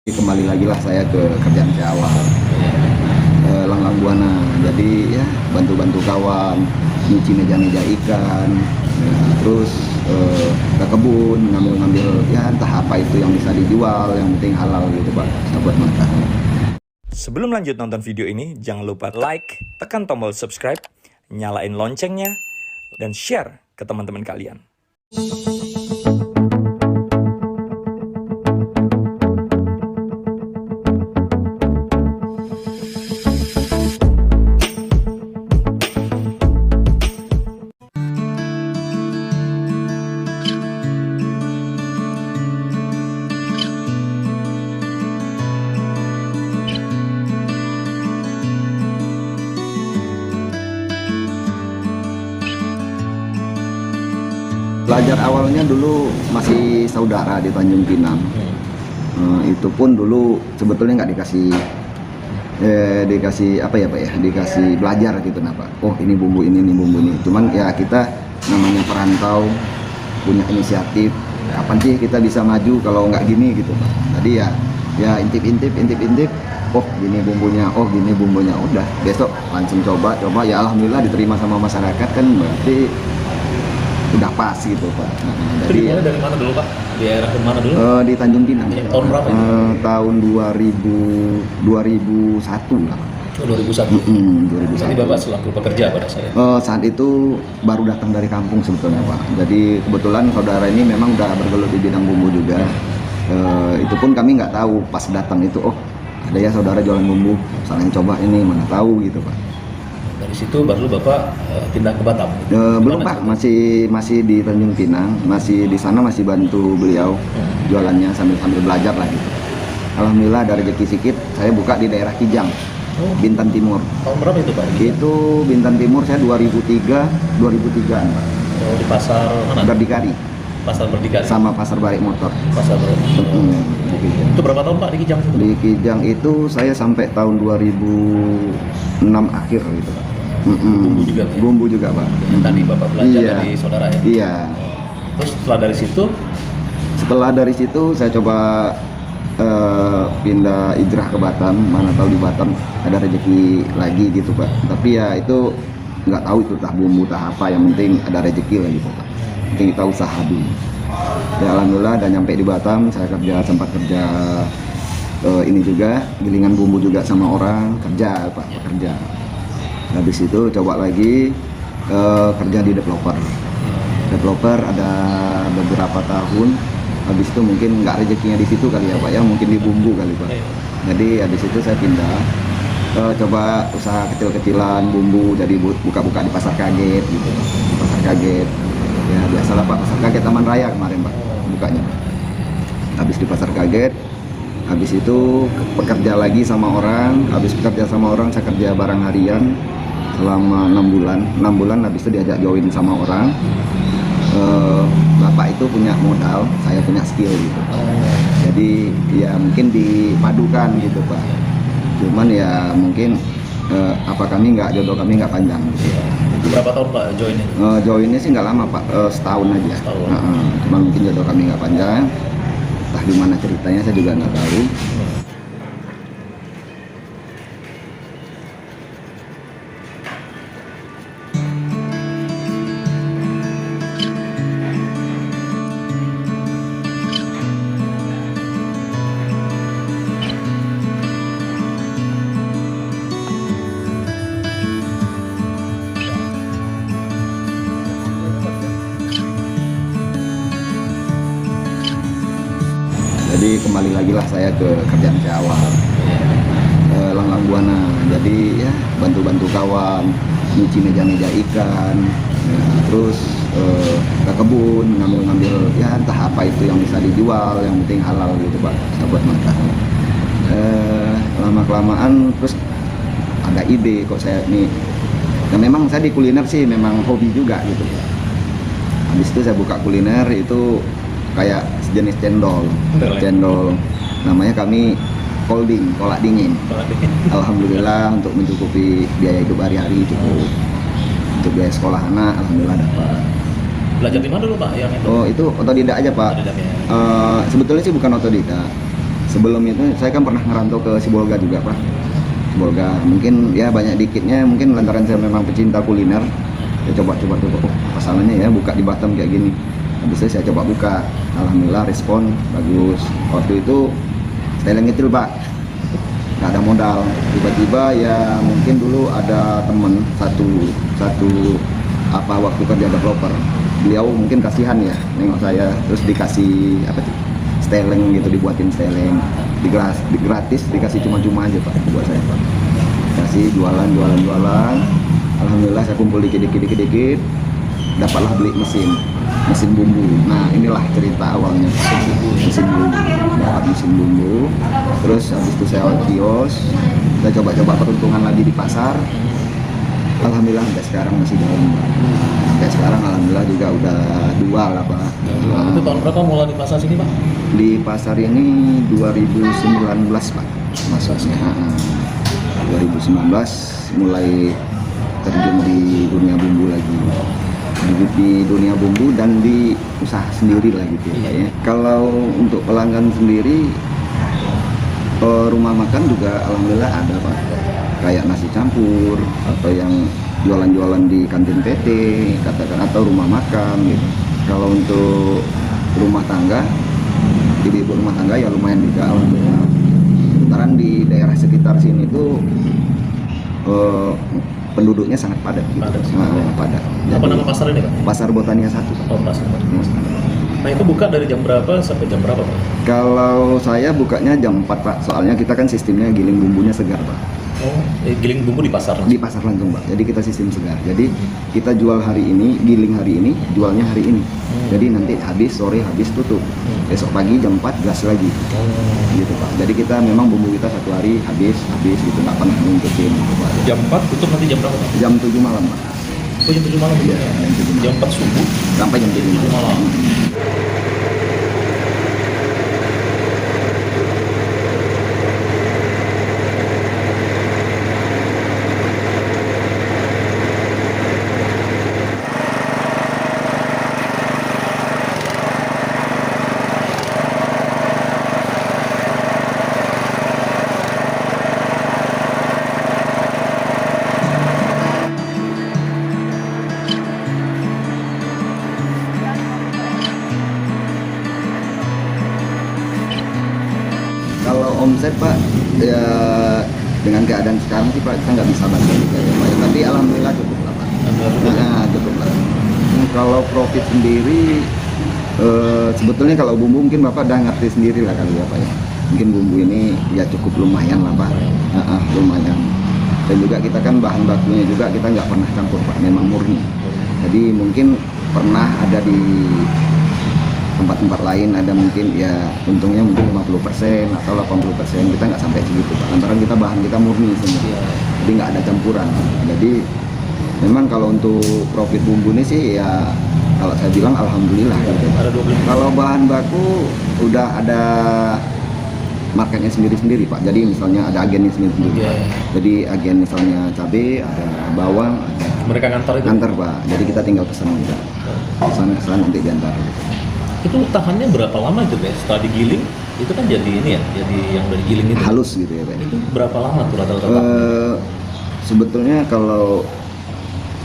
Kembali lagi lah saya ke kerjaan saya awal, Langlang Buana. Jadi ya bantu-bantu kawan, nyuci meja-meja ikan, ya, terus ke kebun ngambil-ngambil ya entah apa itu yang bisa dijual, yang penting halal gitu Pak, buat makan. Sebelum lanjut nonton video ini, jangan lupa like, tekan tombol subscribe, nyalain loncengnya, dan share ke teman-teman kalian. Belajar awalnya dulu masih saudara di Tanjung Pinang. Itu pun dulu sebetulnya nggak dikasih apa ya Pak ya, dikasih belajar gitu Pak. Oh ini bumbu ini bumbu ini. Cuman ya kita namanya perantau, punya inisiatif. Kapan sih kita bisa maju kalau nggak gini gitu Pak. Tadi ya intip. Oh gini bumbunya, udah besok langsung coba ya alhamdulillah diterima sama masyarakat kan, berarti udah pas gitu Pak. Jadi dari mana dulu Pak? Di daerah mana dulu? Di Tanjung Pinang. Tahun berapa itu? Tahun 2001 lah. 2001. 2001. Jadi Bapak selaku pekerja pada saat itu? Saat itu baru datang dari kampung sebetulnya Pak. Jadi kebetulan saudara ini memang udah bergelut di bidang bumbu juga. Itu pun kami nggak tahu pas datang itu, oh ada ya saudara jualan bumbu, saling coba ini, mana tahu gitu Pak. Dari situ baru Bapak pindah ke Batam? Belum Pak, masih di Tanjung Pinang, masih di sana, masih bantu beliau jualannya sambil belajar lah gitu. Alhamdulillah ada rezeki sedikit, saya buka di daerah Kijang, Bintan Timur. Tahun berapa itu Pak? Itu Bintan Timur saya 2003-an Pak. Oh, di pasar mana? Berdikari. Pasar Berdikari? Sama pasar Balik Motor. Pasar Berdikari. Di Kijang. Itu berapa tahun Pak di Kijang? Di Kijang itu saya sampai tahun 2006 akhir gitu Pak. Bumbu juga ya? Bumbu juga Pak. Tadi Bapak belajar dari saudara ya? Iya. Terus setelah dari situ saya coba pindah hijrah ke Batam, mana tahu di Batam ada rezeki lagi gitu Pak. Tapi ya itu nggak tahu itu tah bumbu tah apa, yang penting ada rezeki lah gitu Pak. Penting kita usaha dulu. Ya alhamdulillah dan nyampe di Batam, saya sempat kerja ini juga gilingan bumbu juga sama orang, kerja Pak, kerja. Habis itu coba lagi kerja di developer ada beberapa tahun. Habis itu mungkin nggak rezekinya di situ kali ya Pak ya, mungkin di bumbu kali Pak. Jadi habis itu saya pindah coba usaha kecil-kecilan bumbu, jadi buka-buka di pasar kaget gitu, pasar kaget ya biasalah Pak, pasar kaget Taman Raya kemarin Pak bukanya. Habis di pasar kaget, habis itu bekerja lagi sama orang, habis bekerja sama orang saya kerja barang harian selama 6 bulan, habis itu diajak join sama orang. Bapak itu punya modal, saya punya skill gitu. Jadi ya mungkin dipadukan gitu Pak. Cuman ya mungkin jodoh kami nggak panjang. berapa tahun Pak joinnya? Joinnya sih nggak lama Pak, setahun aja. Cuman mungkin jodoh kami nggak panjang. Entah gimana ceritanya saya juga nggak tahu. Jadi kembali lagi lah saya ke kerjaan saya awal, Langlang Buana. Jadi ya bantu-bantu kawan, nyuci meja-meja ikan, ya, terus ke kebun ngambil-ngambil ya entah apa itu yang bisa dijual, yang penting halal gitu Pak, buat makan. Lama-kelamaan terus ada ide kok saya nih. Nah memang saya di kuliner sih memang hobi juga gitu. Habis itu saya buka kuliner itu kayak sejenis cendol, namanya kami holding, kolak dingin. Alhamdulillah untuk mencukupi biaya hidup hari-hari cukup. Untuk biaya sekolah anak alhamdulillah dapat. Belajar di mana dulu Pak yang itu? Oh itu otodidak aja Pak. Otodidak, ya. Sebetulnya sih bukan otodidak. Sebelum itu saya kan pernah ngerantau ke Sibolga juga Pak. Sibolga mungkin ya banyak dikitnya mungkin lantaran saya memang pecinta kuliner. Ya coba oh apa salahnya ya buka di Batam kayak gini. Habis itu saya coba buka, alhamdulillah respon bagus. Waktu itu style ngecil Pak, nggak ada modal. Tiba-tiba ya mungkin dulu ada temen satu apa waktu kerja developer, beliau mungkin kasihan ya nengok saya, terus dikasih apa sih steleng gitu, dibuatin steleng di gratis, dikasih cuma-cuma aja Pak buat saya Pak. Kasih jualan, alhamdulillah saya kumpul dikit, dapatlah beli mesin bumbu. Nah inilah cerita awalnya, mesin bumbu, dapat mesin bumbu. Terus habis itu saya kios, saya coba peruntungan lagi di pasar. Alhamdulillah sampai sekarang masih dalam. Sampai sekarang alhamdulillah juga udah 2 lah Pak. Itu tahun berapa mulai di pasar sini Pak? Di pasar ini 2019 Pak masuknya. 2019 mulai terjun di dunia bumbu lagi, di dunia bumbu dan di usaha sendiri lah gitu ya. Kalau untuk pelanggan sendiri, rumah makan juga alhamdulillah ada Pak, kayak nasi campur atau yang jualan-jualan di kantin PT katakan, atau rumah makan gitu. Kalau untuk rumah tangga, ibu-ibu rumah tangga ya lumayan juga alhamdulillah. Sekarang di daerah sekitar sini tuh penduduknya sangat padat gitu. Padat. Apa nama pasar ini Pak? Pasar Botania 1 Pak. Oh, pasar. Nah itu buka dari jam berapa sampai jam berapa Pak? Kalau saya bukanya jam 4 Pak, soalnya kita kan sistemnya giling bumbunya segar Pak. Oh, giling bumbu di pasar? Di pasar langsung Pak, jadi kita sistem segar. Jadi kita jual hari ini, giling hari ini, jualnya hari ini. Jadi nanti habis, sore habis tutup. Besok pagi jam 4 gas lagi. Gitu Pak. Jadi kita memang bumbu kita 1 hari habis gitu, nggak pernah nungguin gitu Pak. Jam 4 tutup nanti jam berapa Pak? Jam 7 malam Pak. Oh jam 7 malam? Iya, jam 7 malam. Jam 4 subuh? Sampai jam 7 malam. Kalau omset Pak, ya dengan keadaan sekarang sih Pak, kita nggak bisa bantu juga ya Pak. Tapi alhamdulillah cukup lah Pak. Nah, cukup lah. Kalau profit sendiri, sebetulnya kalau bumbu mungkin Bapak udah ngerti sendiri lah kali ya Pak ya. Mungkin bumbu ini ya cukup lumayan lah Pak. Lumayan. Dan juga kita kan bahan bakunya juga kita nggak pernah campur Pak, memang murni. Jadi mungkin pernah ada di tempat-tempat lain ada mungkin ya untungnya mungkin 50% atau 80%, kita nggak sampai segitu Pak, lantaran kita bahan kita murni semua, jadi nggak ada campuran. Jadi memang kalau untuk profit bumbu ini sih ya kalau saya bilang alhamdulillah gitu Pak. Kalau bahan baku udah ada marketnya sendiri-sendiri Pak, jadi misalnya ada agennya sendiri-sendiri Pak. Jadi agen misalnya cabai, ada bawang, ada mereka ngantar itu? Ngantar Pak, jadi kita tinggal pesan juga, pesan nanti diantar gitu. Itu tahannya berapa lama itu Pak? Setelah digiling itu kan jadi ini ya, jadi yang dari giling itu halus gitu ya Pak. Itu berapa lama tuh rata-rata? Sebetulnya kalau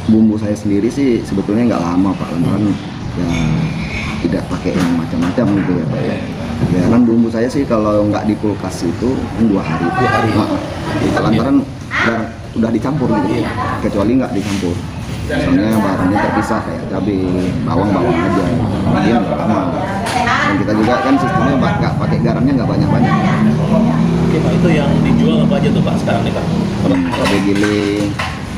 bumbu saya sendiri sih sebetulnya nggak lama Pak, lantaran ya tidak pakai yang macam-macam gitu ya Pak ya. Ya kan bumbu saya sih kalau nggak di kulkas itu 2 hari. 2 hari. Gitu, lantaran udah dicampur gitu, kecuali nggak dicampur. Misalnya barangnya terpisah kayak cabai, bawang aja, kemudian nggak lama. Dan kita juga kan sistemnya nggak pakai garamnya nggak banyak. Oke Pak, itu yang dijual apa aja tuh Pak sekarang nih Pak? Cabai giling,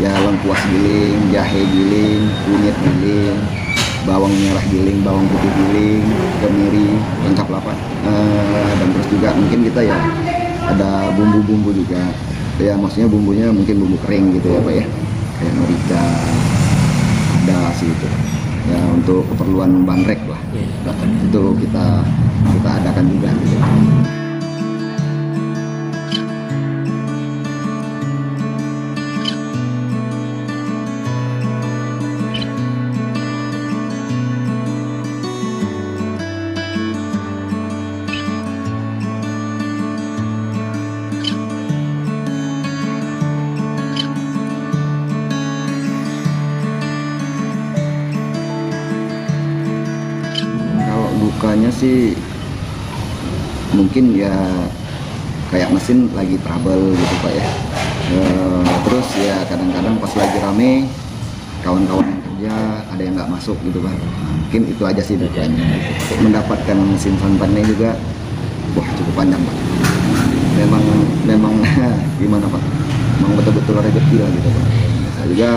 ya lengkuas giling, jahe giling, kunyit giling, bawang merah giling, bawang putih giling, kemiri, lengkap lah Pak. Dan terus juga mungkin kita ya ada bumbu-bumbu juga. Ya maksudnya bumbunya mungkin bumbu kering gitu ya Pak ya, kayak merica, ada sih itu. Ya untuk keperluan bandrek lah, itu kita adakan juga gitu. kendalanya sih mungkin ya kayak mesin lagi trouble gitu Pak ya. Terus ya kadang-kadang pas lagi rame kawan-kawan yang kerja ada yang nggak masuk gitu Pak. Mungkin itu aja sih dukanya. Untuk mendapatkan mesin santannya juga wah cukup panjang Pak. Memang gimana Pak? Memang betul-betul rezeki lah gitu Pak. Saya juga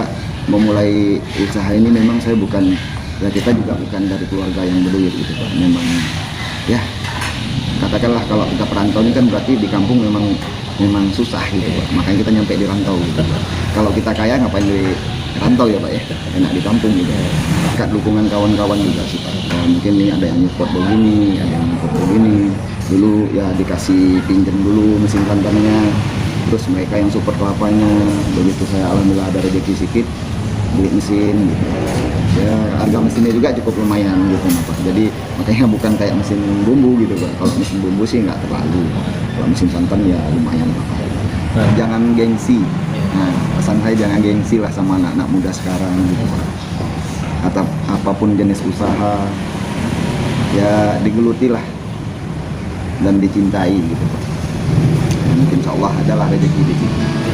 memulai usaha ini memang saya bukan, ya kita juga bukan dari keluarga yang berduit gitu Pak. Memang ya katakanlah kalau kita perantau ini kan berarti di kampung memang susah gitu Pak. Makanya kita nyampe di rantau gitu Pak. Kalau kita kaya ngapain di rantau ya Pak ya, enak di kampung gitu. Dekat dukungan kawan-kawan juga sih Pak. Mungkin ini ada yang nyupport begini, ada yang nyupport begini. Dulu ya dikasih pinjam dulu mesin santannya, terus mereka yang support kelapanya. Begitu saya alhamdulillah ada rezeki sedikit beli mesin gitu. Ya harga mesinnya juga cukup lumayan gitu Pak. Jadi makanya bukan kayak mesin bumbu gitu Pak. Kalau mesin bumbu sih nggak terlalu. Kalau mesin santan ya lumayan Pak. Jangan gengsi. Nah, pesan saya jangan gengsi lah sama anak-anak muda sekarang gitu Pak. Atau apapun jenis usaha ya digeluti lah dan dicintai gitu Pak. Mungkin insya Allah adalah rezeki di sini.